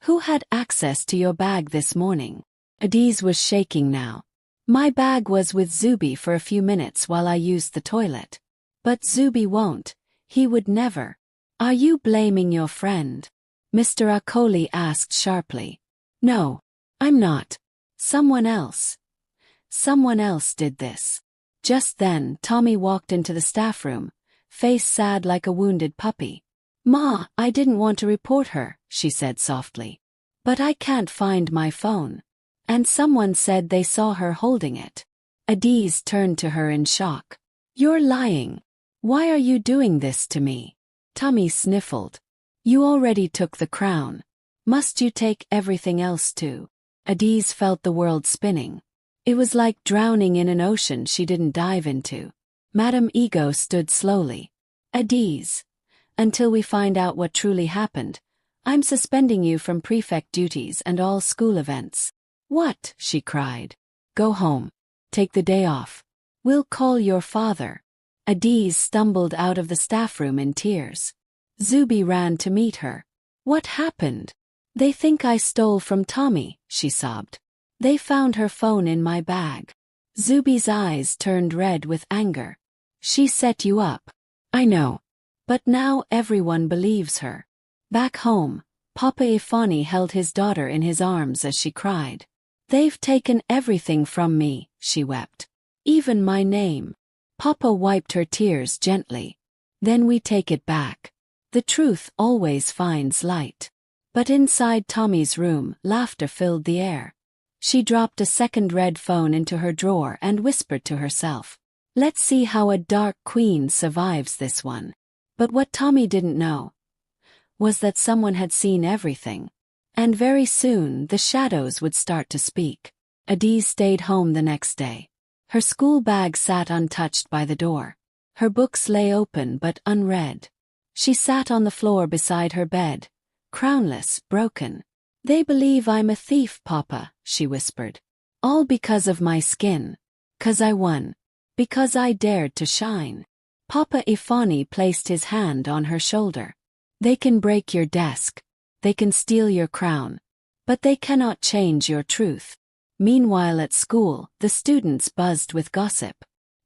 Who had access to your bag this morning? Adiz was shaking now. My bag was with Zubi for a few minutes while I used the toilet. But Zubi won't. He would never. Are you blaming your friend? Mr. Akoli asked sharply. No, I'm not. Someone else. Someone else did this. Just then, Tommy walked into the staff room, face sad like a wounded puppy. Ma, I didn't want to report her, she said softly. But I can't find my phone. And someone said they saw her holding it. Adiz turned to her in shock. You're lying. Why are you doing this to me? Tommy sniffled. You already took the crown. Must you take everything else too? Adiz felt the world spinning. It was like drowning in an ocean she didn't dive into. Madame Ego stood slowly. Adiz, until we find out what truly happened, I'm suspending you from prefect duties and all school events. What? She cried. Go home. Take the day off. We'll call your father. Adiz stumbled out of the staff room in tears. Zubi ran to meet her. What happened? They think I stole from Tommy, she sobbed. They found her phone in my bag. Zubi's eyes turned red with anger. She set you up. I know. But now everyone believes her. Back home, Papa Ifani held his daughter in his arms as she cried. They've taken everything from me, she wept. Even my name. Papa wiped her tears gently. Then we take it back. The truth always finds light. But inside Tommy's room, laughter filled the air. She dropped a second red phone into her drawer and whispered to herself. Let's see how a dark queen survives this one. But what Tommy didn't know was that someone had seen everything. And very soon the shadows would start to speak. Adiz stayed home the next day. Her school bag sat untouched by the door. Her books lay open but unread. She sat on the floor beside her bed, crownless, broken. They believe I'm a thief, Papa, she whispered. All because of my skin. 'Cause I won. Because I dared to shine. Papa Ifani placed his hand on her shoulder. They can break your desk. They can steal your crown. But they cannot change your truth. Meanwhile at school, the students buzzed with gossip.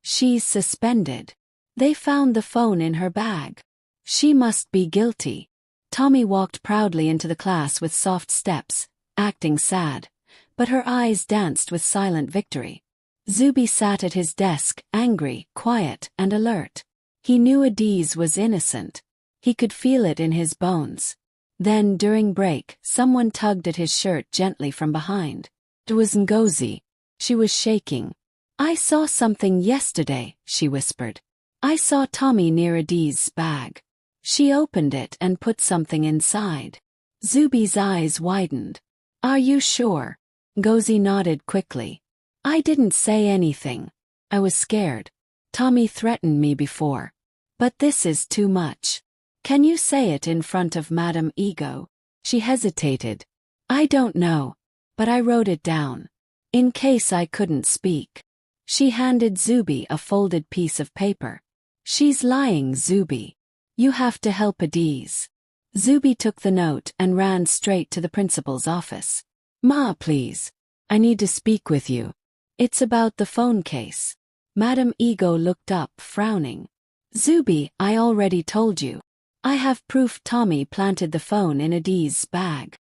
She's suspended. They found the phone in her bag. She must be guilty. Tommy walked proudly into the class with soft steps, acting sad, but her eyes danced with silent victory. Zubi sat at his desk, angry, quiet, and alert. He knew Adiz was innocent. He could feel it in his bones. Then, during break, someone tugged at his shirt gently from behind. It was Ngozi. She was shaking. I saw something yesterday, she whispered. I saw Tommy near Adiz's bag. She opened it and put something inside. Zubi's eyes widened. Are you sure? Ngozi nodded quickly. I didn't say anything. I was scared. Tommy threatened me before. But this is too much. Can you say it in front of Madame Ego? She hesitated. I don't know. But I wrote it down. In case I couldn't speak. She handed Zubi a folded piece of paper. She's lying, Zubi. You have to help Adiz. Zubi took the note and ran straight to the principal's office. Ma, please. I need to speak with you. It's about the phone case. Madame Ego looked up, frowning. Zubi, I already told you. I have proof Tommy planted the phone in Adiz's bag.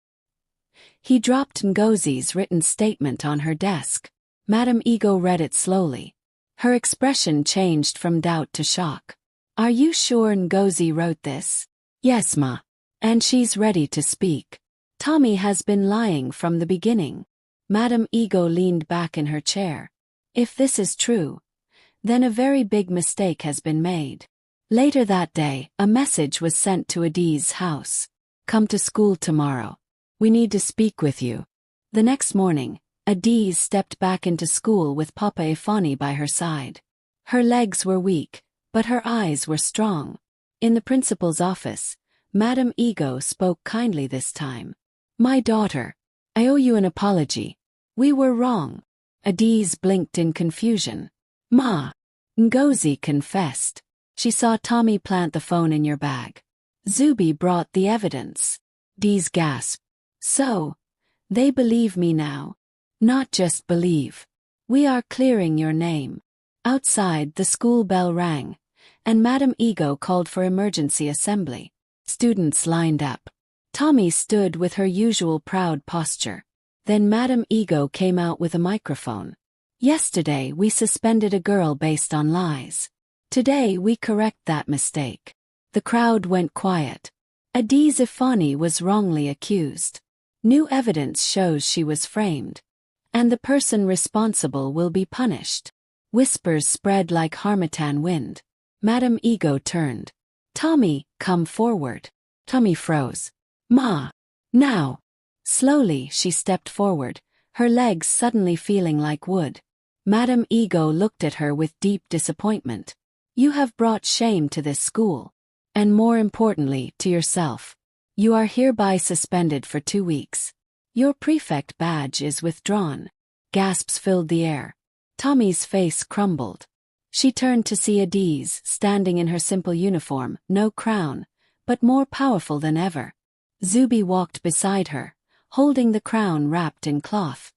He dropped Ngozi's written statement on her desk. Madame Ego read it slowly. Her expression changed from doubt to shock. Are you sure Ngozi wrote this? Yes, Ma. And she's ready to speak. Tommy has been lying from the beginning. Madame Ego leaned back in her chair. If this is true, then a very big mistake has been made. Later that day, a message was sent to Adiz's house. Come to school tomorrow. We need to speak with you. The next morning, Adiz stepped back into school with Papa Ifani by her side. Her legs were weak, but her eyes were strong. In the principal's office, Madame Ego spoke kindly this time. My daughter, I owe you an apology. We were wrong. Adiz blinked in confusion. Ma. Ngozi confessed. She saw Tommy plant the phone in your bag. Zubi brought the evidence. Adiz gasped. So, they believe me now. Not just believe. We are clearing your name. Outside, the school bell rang, and Madam Ego called for emergency assembly. Students lined up. Tommy stood with her usual proud posture. Then Madam Ego came out with a microphone. Yesterday we suspended a girl based on lies. Today we correct that mistake. The crowd went quiet. Adiz Ifani was wrongly accused. New evidence shows she was framed. And the person responsible will be punished. Whispers spread like harmattan wind. Madam Ego turned. Tommy, come forward. Tommy froze. Ma. Now. Slowly she stepped forward, her legs suddenly feeling like wood. Madam Ego looked at her with deep disappointment. You have brought shame to this school. And more importantly, to yourself. You are hereby suspended for 2 weeks. Your prefect badge is withdrawn. Gasps filled the air. Tommy's face crumbled. She turned to see Adiz standing in her simple uniform, no crown, but more powerful than ever. Zubi walked beside her, holding the crown wrapped in cloth.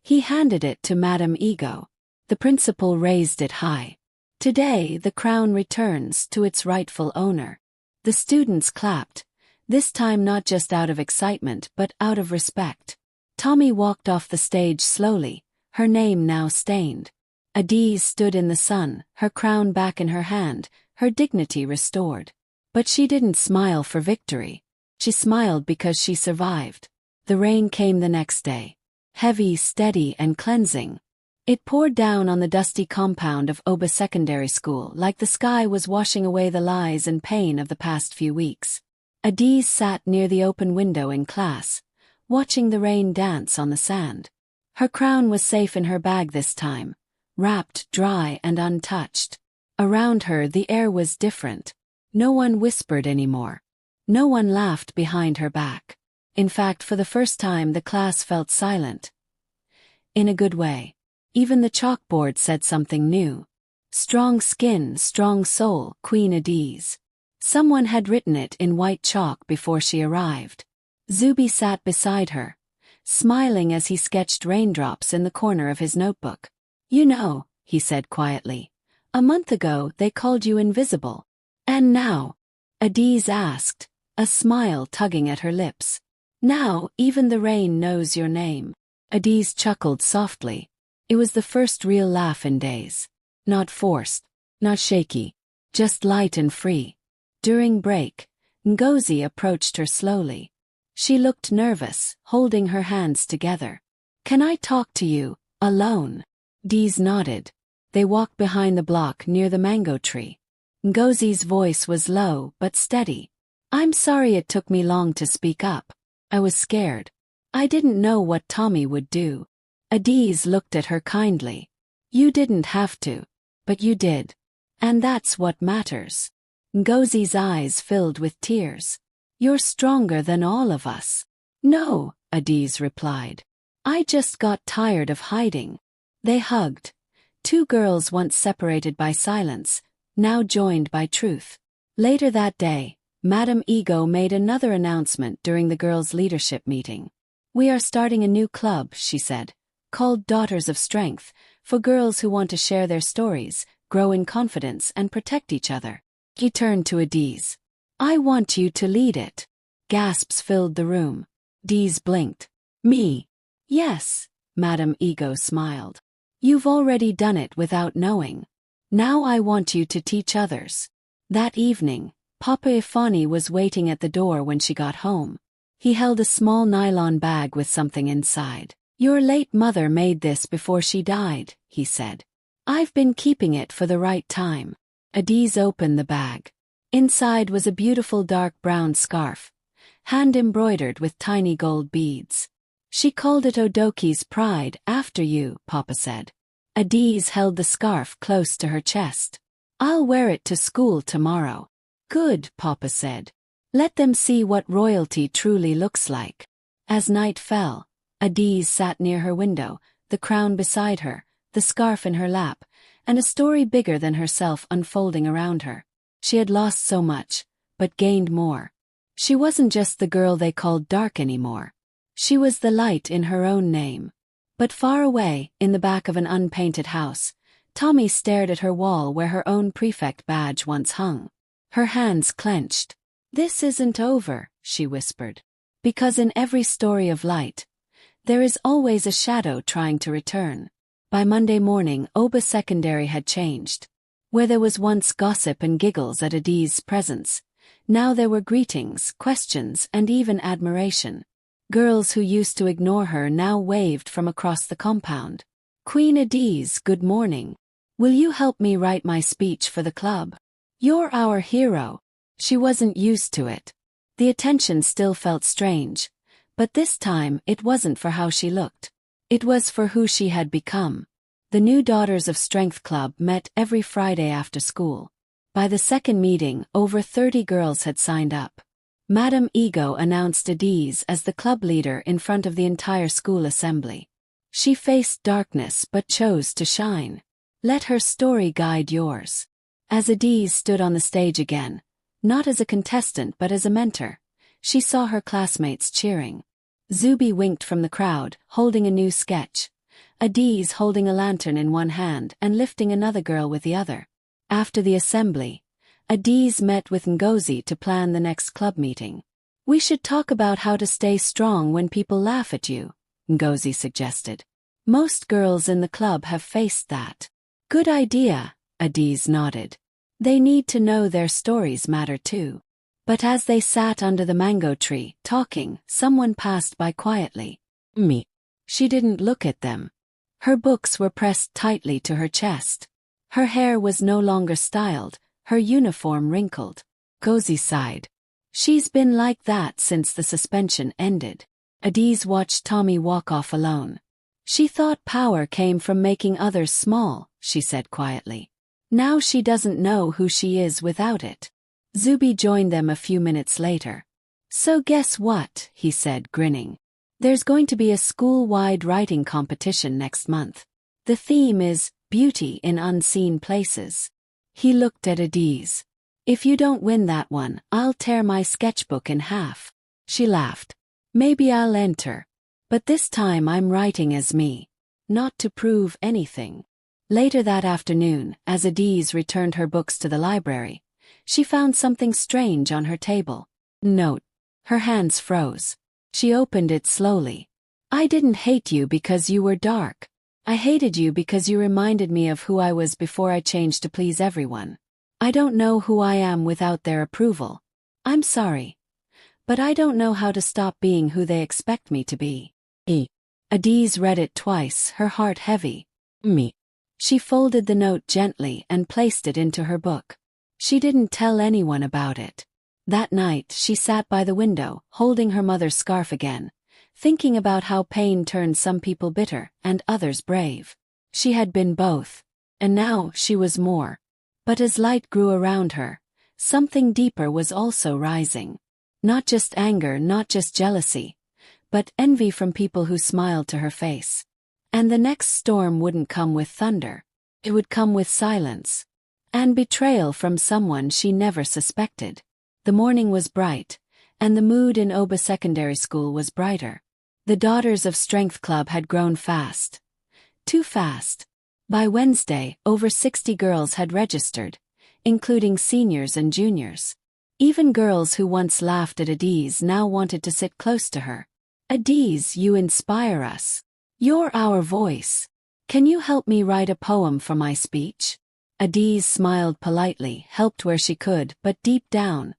He handed it to Madam Ego. The principal raised it high. Today the crown returns to its rightful owner. The students clapped, this time not just out of excitement but out of respect. Tommy walked off the stage slowly, her name now stained. Adiz stood in the sun, her crown back in her hand, her dignity restored. But she didn't smile for victory. She smiled because she survived. The rain came the next day. Heavy, steady, and cleansing. It poured down on the dusty compound of Oba Secondary School like the sky was washing away the lies and pain of the past few weeks. Adiz sat near the open window in class, watching the rain dance on the sand. Her crown was safe in her bag this time, wrapped, dry, and untouched. Around her the air was different. No one whispered anymore. No one laughed behind her back. In fact, for the first time the class felt silent. In a good way. Even the chalkboard said something new. Strong skin, strong soul, Queen Adiz. Someone had written it in white chalk before she arrived. Zubi sat beside her, smiling as he sketched raindrops in the corner of his notebook. You know, he said quietly, a month ago they called you invisible. And now? Adiz asked, a smile tugging at her lips. Now, even the rain knows your name. Adiz chuckled softly. It was the first real laugh in days. Not forced, not shaky, just light and free. During break, Ngozi approached her slowly. She looked nervous, holding her hands together. Can I talk to you, alone? Adiz nodded. They walked behind the block near the mango tree. Ngozi's voice was low but steady. I'm sorry it took me long to speak up. I was scared. I didn't know what Tommy would do. Adiz looked at her kindly. You didn't have to, but you did. And that's what matters. Ngozi's eyes filled with tears. You're stronger than all of us. No, Adiz replied. I just got tired of hiding. They hugged. Two girls once separated by silence, now joined by truth. Later that day, Madam Ego made another announcement during the girls' leadership meeting. We are starting a new club, she said, called Daughters of Strength, for girls who want to share their stories, grow in confidence, and protect each other. He turned to Adiz. I want you to lead it. Gasps filled the room. Adiz blinked. Me? Yes, Madam Ego smiled. You've already done it without knowing. Now I want you to teach others. That evening, Papa Ifani was waiting at the door when she got home. He held a small nylon bag with something inside. Your late mother made this before she died, he said. I've been keeping it for the right time. Adiz opened the bag. Inside was a beautiful dark brown scarf, hand-embroidered with tiny gold beads. She called it Odoki's pride after you, Papa said. Adiz held the scarf close to her chest. I'll wear it to school tomorrow. Good, Papa said. Let them see what royalty truly looks like. As night fell, Adiz sat near her window, the crown beside her, the scarf in her lap, and a story bigger than herself unfolding around her. She had lost so much, but gained more. She wasn't just the girl they called dark anymore. She was the light in her own name. But far away, in the back of an unpainted house, Tommy stared at her wall where her own prefect badge once hung. Her hands clenched. "This isn't over," she whispered. Because in every story of light, there is always a shadow trying to return. By Monday morning, Oba Secondary had changed. Where there was once gossip and giggles at Adi's presence, now there were greetings, questions, and even admiration. Girls who used to ignore her now waved from across the compound. "Queen Adiz, good morning. Will you help me write my speech for the club? You're our hero." She wasn't used to it. The attention still felt strange, but this time it wasn't for how she looked. It was for who she had become. The new Daughters of Strength Club met every Friday after school. By the second meeting, over 30 girls had signed up. Madame Ego announced Adiz as the club leader in front of the entire school assembly. She faced darkness but chose to shine. Let her story guide yours. As Adiz stood on the stage again, not as a contestant but as a mentor, she saw her classmates cheering. Zubi winked from the crowd, holding a new sketch. Adiz holding a lantern in one hand and lifting another girl with the other. After the assembly, Adiz met with Ngozi to plan the next club meeting. "We should talk about how to stay strong when people laugh at you," Ngozi suggested. "Most girls in the club have faced that." "Good idea," Adiz nodded. "They need to know their stories matter too." But as they sat under the mango tree, talking, someone passed by quietly. "Me." She didn't look at them. Her books were pressed tightly to her chest. Her hair was no longer styled, her uniform wrinkled. Ngozi sighed. "She's been like that since the suspension ended." Adiz watched Tommy walk off alone. "She thought power came from making others small," she said quietly. "Now she doesn't know who she is without it." Zubi joined them a few minutes later. "So guess what?" he said, grinning. "There's going to be a school-wide writing competition next month. The theme is Beauty in Unseen Places." He looked at Adiz. "If you don't win that one, I'll tear my sketchbook in half." She laughed. "Maybe I'll enter. But this time I'm writing as me. Not to prove anything." Later that afternoon, as Adiz returned her books to the library, she found something strange on her table. Note. Her hands froze. She opened it slowly. "I didn't hate you because you were dark. I hated you because you reminded me of who I was before I changed to please everyone. I don't know who I am without their approval. I'm sorry. But I don't know how to stop being who they expect me to be." Adiz read it twice, her heart heavy. "Me." She folded the note gently and placed it into her book. She didn't tell anyone about it. That night she sat by the window, holding her mother's scarf again, thinking about how pain turned some people bitter and others brave. She had been both. And now she was more. But as light grew around her, something deeper was also rising. Not just anger, not just jealousy, but envy from people who smiled to her face. And the next storm wouldn't come with thunder. It would come with silence. And betrayal from someone she never suspected. The morning was bright, and the mood in Oba Secondary School was brighter. The Daughters of Strength Club had grown fast. Too fast. By Wednesday, over 60 girls had registered, including seniors and juniors. Even girls who once laughed at Adiz now wanted to sit close to her. "Adiz, you inspire us. You're our voice. Can you help me write a poem for my speech?" Adiz smiled politely, helped where she could, but deep down,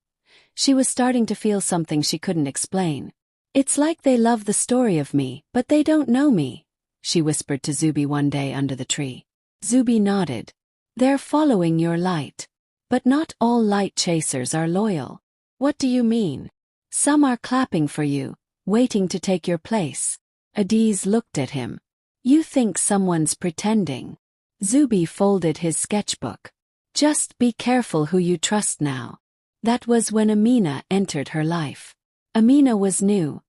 she was starting to feel something she couldn't explain. "It's like they love the story of me, but they don't know me," she whispered to Zubi one day under the tree. Zubi nodded. "They're following your light. But not all light chasers are loyal." "What do you mean?" "Some are clapping for you, waiting to take your place." Adiz looked at him. "You think someone's pretending?" Zubi folded his sketchbook. "Just be careful who you trust now." That was when Amina entered her life. Amina was new.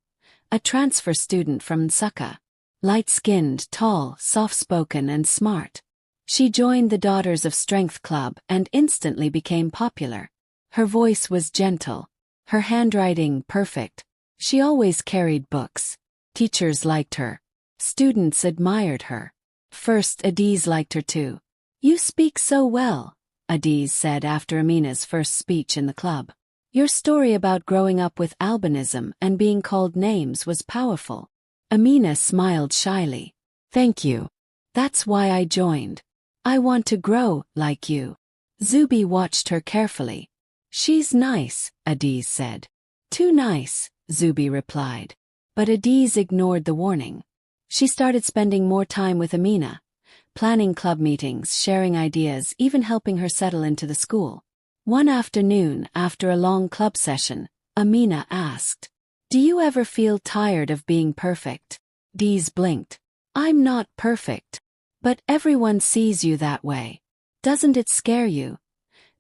A transfer student from Nsukka. Light-skinned, tall, soft-spoken and smart. She joined the Daughters of Strength Club and instantly became popular. Her voice was gentle. Her handwriting perfect. She always carried books. Teachers liked her. Students admired her. First, Adiz liked her too. "You speak so well," Adiz said after Amina's first speech in the club. "Your story about growing up with albinism and being called names was powerful." Amina smiled shyly. "Thank you. That's why I joined. I want to grow like you." Zubi watched her carefully. "She's nice," Adiz said. "Too nice," Zubi replied. But Adiz ignored the warning. She started spending more time with Amina, planning club meetings, sharing ideas, even helping her settle into the school. One afternoon, after a long club session, Amina asked, "Do you ever feel tired of being perfect?" Adiz blinked. "I'm not perfect. But everyone sees you that way. Doesn't it scare you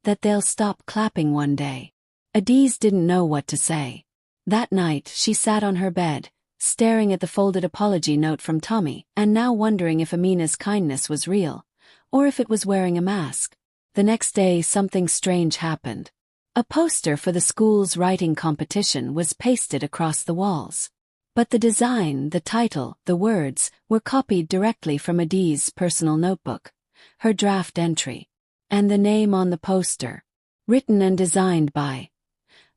that they'll stop clapping one day?" Adiz didn't know what to say. That night, she sat on her bed, staring at the folded apology note from Tommy, and now wondering if Amina's kindness was real, or if it was wearing a mask. The next day, something strange happened. A poster for the school's writing competition was pasted across the walls. But the design, the title, the words, were copied directly from Adiz's personal notebook, her draft entry. And the name on the poster, written and designed by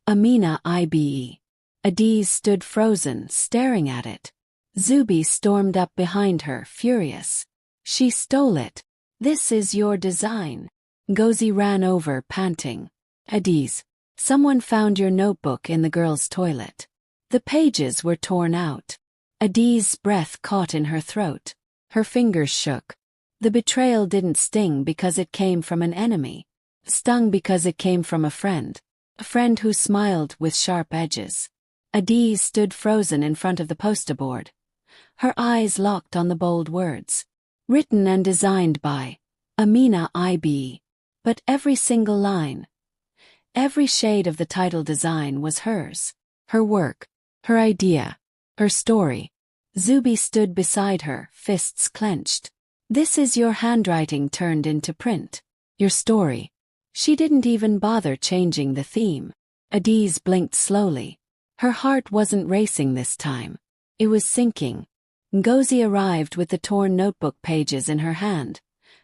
Amina Ibe. Adiz stood frozen, staring at it. Zubi stormed up behind her, furious. "She stole it. This is your design." Ngozi ran over, panting. "Adiz, someone found your notebook in the girls' toilet. The pages were torn out." Adiz's breath caught in her throat. Her fingers shook. The betrayal didn't sting because it came from an enemy. It stung because it came from a friend who smiled with sharp edges. Adiz stood frozen in front of the poster board, her eyes locked on the bold words. Written and designed by Amina Ibe. But every single line, every shade of the title design was hers. Her work, her idea, her story. Zubi stood beside her, fists clenched. "This is your handwriting turned into print. Your story." She didn't even bother changing the theme. Adiz blinked slowly. Her heart wasn't racing this time. It was sinking. Ngozi arrived with the torn notebook pages in her hand,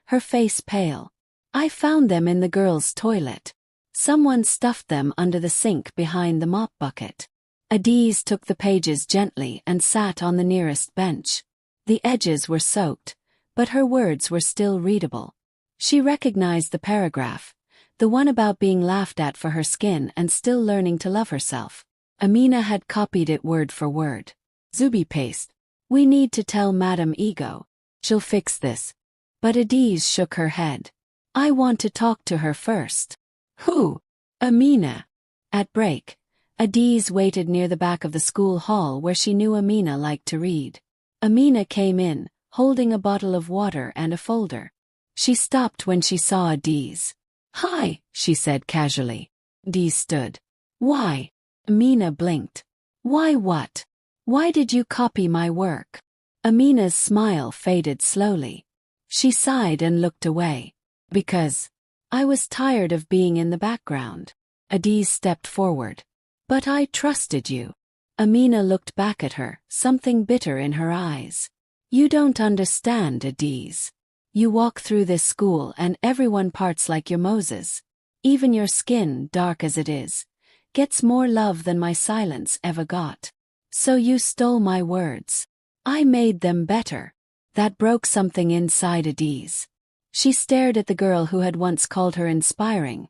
her face pale. "I found them in the girls' toilet. Someone stuffed them under the sink behind the mop bucket." Adiz took the pages gently and sat on the nearest bench. The edges were soaked, but her words were still readable. She recognized the paragraph, the one about being laughed at for her skin and still learning to love herself. Amina had copied it word for word. Zubi paste. "We need to tell Madam Ego. She'll fix this." But Adiz shook her head. "I want to talk to her first." "Who?" "Amina." At break, Adiz waited near the back of the school hall where she knew Amina liked to read. Amina came in, holding a bottle of water and a folder. She stopped when she saw Adiz. "Hi," she said casually. Adiz stood. "Why?" Amina blinked. "Why what? Why did you copy my work?" Amina's smile faded slowly. She sighed and looked away. "Because I was tired of being in the background." Adiz stepped forward. "But I trusted you." Amina looked back at her, something bitter in her eyes. "You don't understand, Adiz. You walk through this school and everyone parts like your Moses. Even your skin, dark as it is, gets more love than my silence ever got. So you stole my words. I made them better." That broke something inside Adiz. She stared at the girl who had once called her inspiring,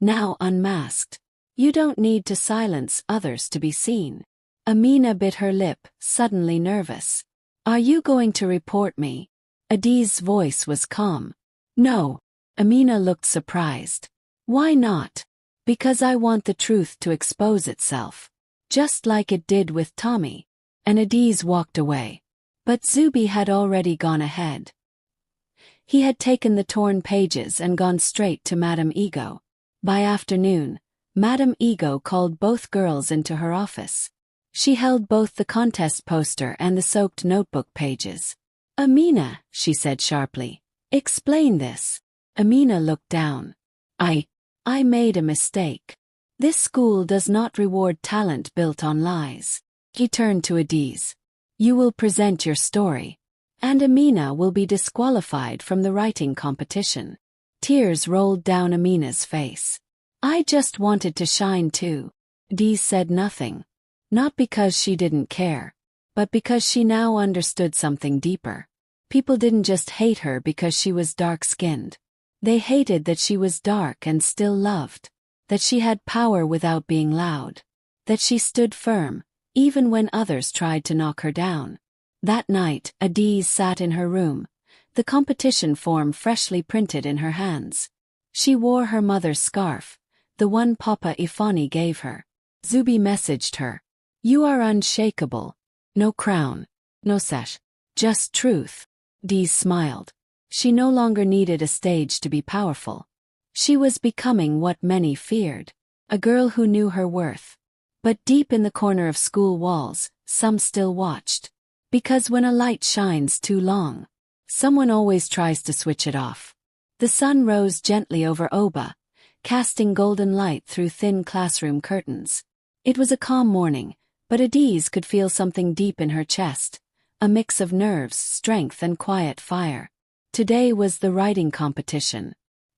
now unmasked. "You don't need to silence others to be seen." Amina bit her lip, suddenly nervous. "Are you going to report me?" Adiz's voice was calm. "No." Amina looked surprised. "Why not?" "Because I want the truth to expose itself. Just like it did with Tommy." And Adiz walked away. But Zubi had already gone ahead. He had taken the torn pages and gone straight to Madam Ego. By afternoon, Madam Ego called both girls into her office. She held both the contest poster and the soaked notebook pages. "Amina," she said sharply, "explain this." Amina looked down. I made a mistake." This school does not reward talent built on lies. He turned to Adiz. You will present your story, and Amina will be disqualified from the writing competition. Tears rolled down Amina's face. I just wanted to shine too. Adiz said nothing. Not because she didn't care, but because she now understood something deeper. People didn't just hate her because she was dark-skinned. They hated that she was dark and still loved, that she had power without being loud, that she stood firm, even when others tried to knock her down. That night, Adiz sat in her room, the competition form freshly printed in her hands. She wore her mother's scarf, the one Papa Ifani gave her. Zubi messaged her. You are unshakable. No crown, no sash, just truth. Adiz smiled. She no longer needed a stage to be powerful. She was becoming what many feared, a girl who knew her worth. But deep in the corner of school walls, some still watched. Because when a light shines too long, someone always tries to switch it off. The sun rose gently over Oba, casting golden light through thin classroom curtains. It was a calm morning, but Adiz could feel something deep in her chest, a mix of nerves, strength and quiet fire. Today was the writing competition.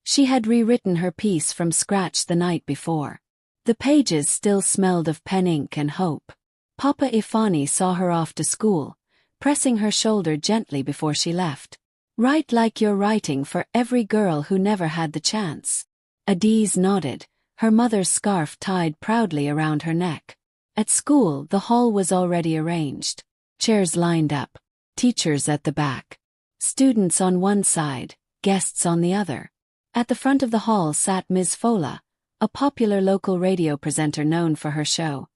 She had rewritten her piece from scratch the night before. The pages still smelled of pen ink and hope. Papa Ifani saw her off to school, pressing her shoulder gently before she left. Write like you're writing for every girl who never had the chance. Adiz nodded, her mother's scarf tied proudly around her neck. At school, the hall was already arranged. Chairs lined up, teachers at the back, students on one side, guests on the other. At the front of the hall sat Ms. Fola, a popular local radio presenter known for her show,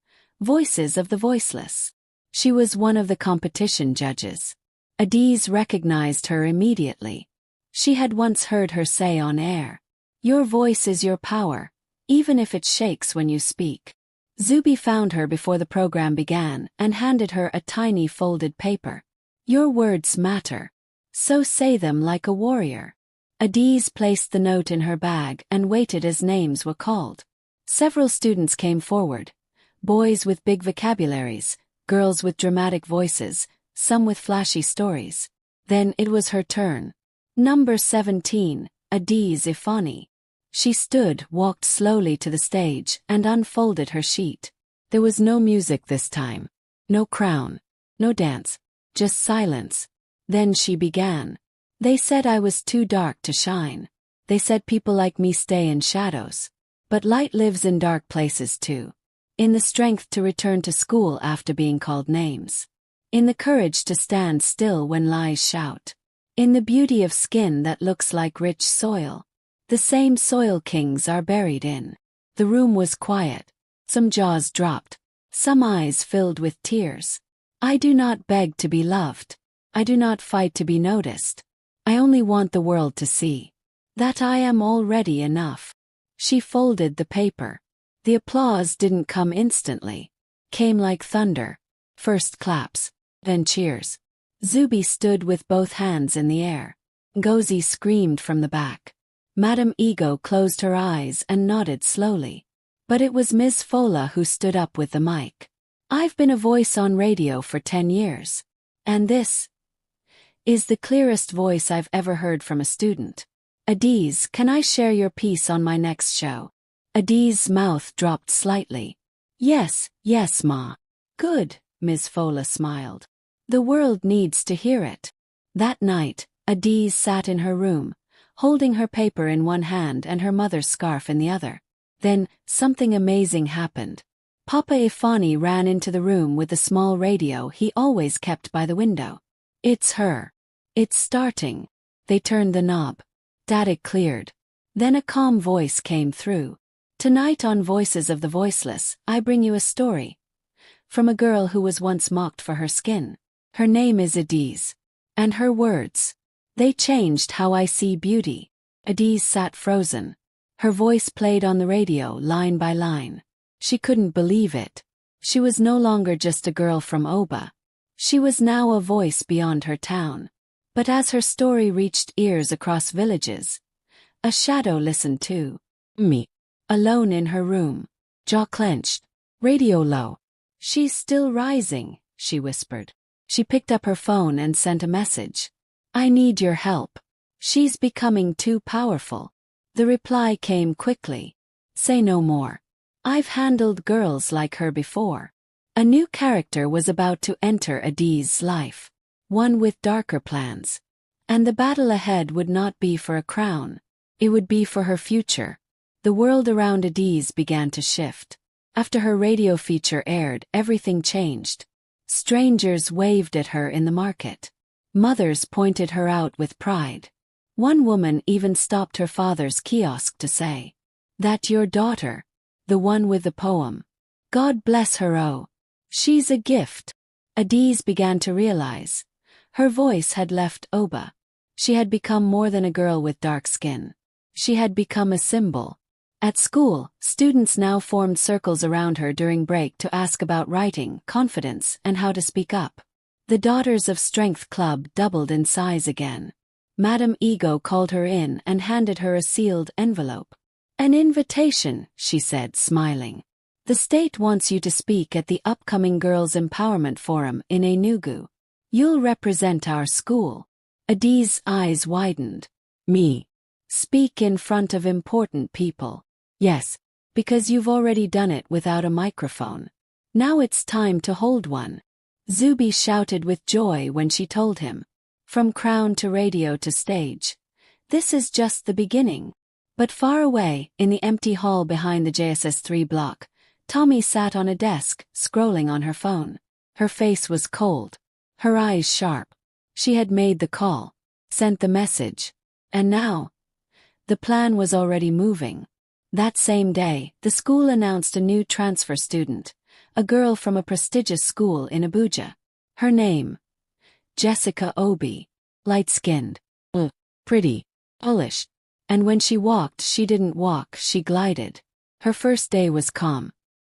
Voices of the Voiceless. She was one of the competition judges. Adiz recognized her immediately. She had once heard her say on air, "Your voice is your power, even if it shakes when you speak." Zubi found her before the program began and handed her a tiny folded paper. "Your words matter. So say them like a warrior." Adiz placed the note in her bag and waited as names were called. Several students came forward, boys with big vocabularies, girls with dramatic voices, some with flashy stories. Then it was her turn. Number 17, Adiz Ifani. She stood, walked slowly to the stage, and unfolded her sheet. There was no music this time. No crown. No dance. Just silence. Then she began. They said I was too dark to shine. They said people like me stay in shadows. But light lives in dark places too. In the strength to return to school after being called names. In the courage to stand still when lies shout. In the beauty of skin that looks like rich soil. The same soil kings are buried in. The room was quiet. Some jaws dropped. Some eyes filled with tears. I do not beg to be loved. I do not fight to be noticed. I only want the world to see that I am already enough. She folded the paper. The applause didn't come instantly. Came like thunder. First claps, then cheers. Zubi stood with both hands in the air. Ngozi screamed from the back. Madame Ego closed her eyes and nodded slowly. But it was Ms. Fola who stood up with the mic. I've been a voice on radio for 10 years. And this is the clearest voice I've ever heard from a student. Adiz, can I share your piece on my next show? Adiz's mouth dropped slightly. Yes, ma. Good, Ms. Fola smiled. The world needs to hear it. That night, Adiz sat in her room, holding her paper in one hand and her mother's scarf in the other. Then, something amazing happened. Papa Ifani ran into the room with the small radio he always kept by the window. It's her. It's starting. They turned the knob. Static cleared. Then a calm voice came through. Tonight on Voices of the Voiceless, I bring you a story. From a girl who was once mocked for her skin. Her name is Adiz. And her words. They changed how I see beauty. Adiz sat frozen. Her voice played on the radio line by line. She couldn't believe it. She was no longer just a girl from Oba. She was now a voice beyond her town. But as her story reached ears across villages, a shadow listened too. Me. Alone in her room. jaw clenched, radio low. She's still rising, she whispered. She picked up her phone and sent a message. I need your help. She's becoming too powerful. The reply came quickly. Say no more. I've handled girls like her before. A new character was about to enter Adi's life. One with darker plans. And the battle ahead would not be for a crown. It would be for her future. The world around Adi's began to shift. After her radio feature aired, everything changed. Strangers waved at her in the market. Mothers pointed her out with pride. One woman even stopped her father's kiosk to say, "That your daughter? The one with the poem. God bless her, oh. She's a gift." Adiz began to realize. Her voice had left Oba. She had become more than a girl with dark skin. She had become a symbol. At school, students now formed circles around her during break to ask about writing, confidence, and how to speak up. The Daughters of Strength Club doubled in size again. Madam Ego called her in and handed her a sealed envelope. An invitation, she said, smiling. The state wants you to speak at the upcoming Girls Empowerment Forum in Enugu. You'll represent our school. Adi's eyes widened. Me. Speak in front of important people. Yes, because you've already done it without a microphone. Now it's time to hold one. Zubi shouted with joy when she told him. From crown to radio to stage. This is just the beginning. But far away, in the empty hall behind the JSS3 block, Tommy sat on a desk, scrolling on her phone. Her face was cold. Her eyes sharp. She had made the call. Sent the message. And now? The plan was already moving. That same day, the school announced a new transfer student, a girl from a prestigious school in Abuja. Her name? Jessica Obi. Light-skinned. Pretty. Polished. And when she walked, she didn't walk, she glided. Her first day was calm.